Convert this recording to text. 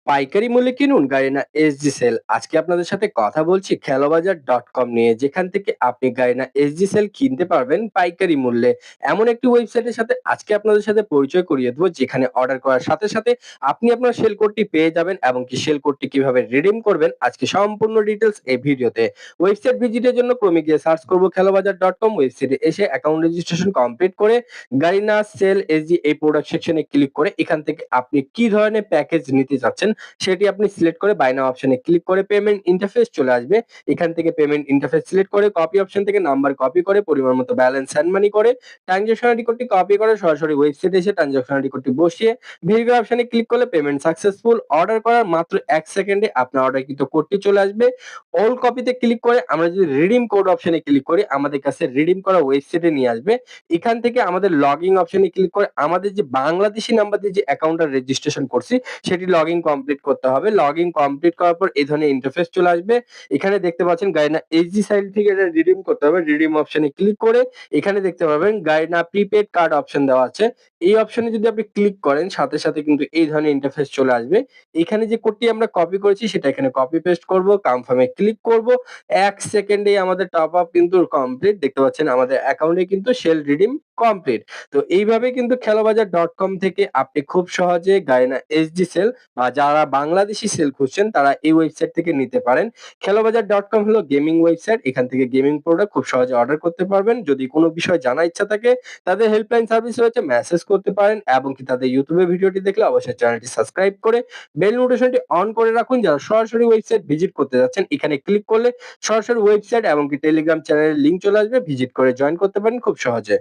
পাইকারি মূল্যে কিনুন গাড়ি না এসজি সেল। আজকে আপনাদের সাথে কথা বলছি খেলোবাজার.কম নিয়ে, যেখান থেকে আপনি গাড়ি না এসজি সেল কিনতে পারবেন পাইকারি মূল্যে। এমন একটি ওয়েবসাইটের সাথে আজকে আপনাদের সাথে পরিচয় করিয়ে দেবো, যেখানে অর্ডার করার সাথে সাথে আপনি আপনার সেল কোডটি পেয়ে যাবেন এবং কি সেল কোডটি কিভাবে রিডিম করবেন আজকে সম্পূর্ণ ডিটেইলস এই ভিডিওতে। ওয়েবসাইট ভিজিটের জন্য ক্রমে গিয়ে সার্চ করব খেলোবাজার.কম, ওয়েবসাইটে এসে অ্যাকাউন্ট রেজিস্ট্রেশন কমপ্লিট করে গাড়ি না সেল এসজি এই প্রোডাক্ট সেকশনে ক্লিক করে এখান থেকে আপনি কি ধরনের প্যাকেজ নিতে চাচ্ছেন সেটি আপনি সিলেক্ট করে বাই নাও অপশনে ক্লিক করে পেমেন্ট ইন্টারফেস চলে আসবে। এখান থেকে পেমেন্ট ইন্টারফেস সিলেক্ট করে কপি অপশন থেকে নাম্বার কপি করে পরিমাণ মতো ব্যালেন্স সেন্ড মানি করে ট্রানজাকশন আইডি কোডটি কপি করে সরাসরি ওয়েবসাইটে এসে ট্রানজাকশন আইডি কোডটি বসিয়ে ভেরিফাই অপশনে ক্লিক করলে পেমেন্ট সাকসেসফুল। অর্ডার করার মাত্র ১ সেকেন্ডে আপনার অর্ডারকৃত কোডটি চলে আসবে। অল কপিতে ক্লিক করে আমরা যদি রিডিম কোড অপশনে ক্লিক করি আমাদের কাছে রিডিম করা ওয়েবসাইটে নিয়ে আসবে। এখান থেকে আমাদের লগইন অপশনে ক্লিক করে আমাদের যে বাংলাদেশী নাম্বার দিয়ে যে অ্যাকাউন্টটা রেজিস্ট্রেশন করছি সেটি লগইন কমপ্লিট করতে হবে। লগইন কমপ্লিট করার পর এই ধরনের ইন্টারফেস চলে আসবে। এখানে দেখতে পাচ্ছেন গাইনা এইচডি সাইট থেকে এটা রিডিম করতে হবে। রিডিম অপশনে ক্লিক করে এখানে দেখতে পাবেন গাইনা প্রিপেইড কার্ড অপশন দেওয়া আছে। এই অপশনে যদি আপনি ক্লিক করেন সাথে সাথে কিন্তু এই ধরনের ইন্টারফেস চলে আসবে। এখানে যে কোডটি আমরা কপি করেছি সেটা এখানে কপি পেস্ট করব, কনফার্মে ক্লিক করব। ১ সেকেন্ডেই আমাদের টপ আপ কিন্তু কমপ্লিট। দেখতে পাচ্ছেন আমাদের অ্যাকাউন্টে কিন্তু সেল রিডিম কমপ্লিট। তো এইভাবে কিন্তু খেলোবাজার.কম থেকে আপনি খুব সহজে গায়না এসজি সেল বা যারা বাংলাদেশী সেল খুঁজছেন তারা এই ওয়েবসাইট থেকে নিতে পারেন। খেলোবাজার.কম হলো গেমিং ওয়েবসাইট। এখান থেকে গেমিং প্রোডাক্ট খুব সহজে অর্ডার করতে পারবেন। যদি কোনো বিষয় জানার ইচ্ছা থাকে তাদের হেল্পলাইন সার্ভিস রয়েছে, মেসেজ করতে পারেন এবং কি তাদের ইউটিউবে ভিডিওটি দেখলে অবশ্যই চ্যানেলটি সাবস্ক্রাইব করে বেল নোটিফিকেশনটি অন করে রাখুন। যারা সরাসরি ওয়েবসাইট ভিজিট করতে যাচ্ছেন এখানে ক্লিক করলে সরাসরি ওয়েবসাইট এবং কি টেলিগ্রাম চ্যানেলের লিংক চলে আসবে। ভিজিট করে জয়েন করতে পারেন খুব সহজে।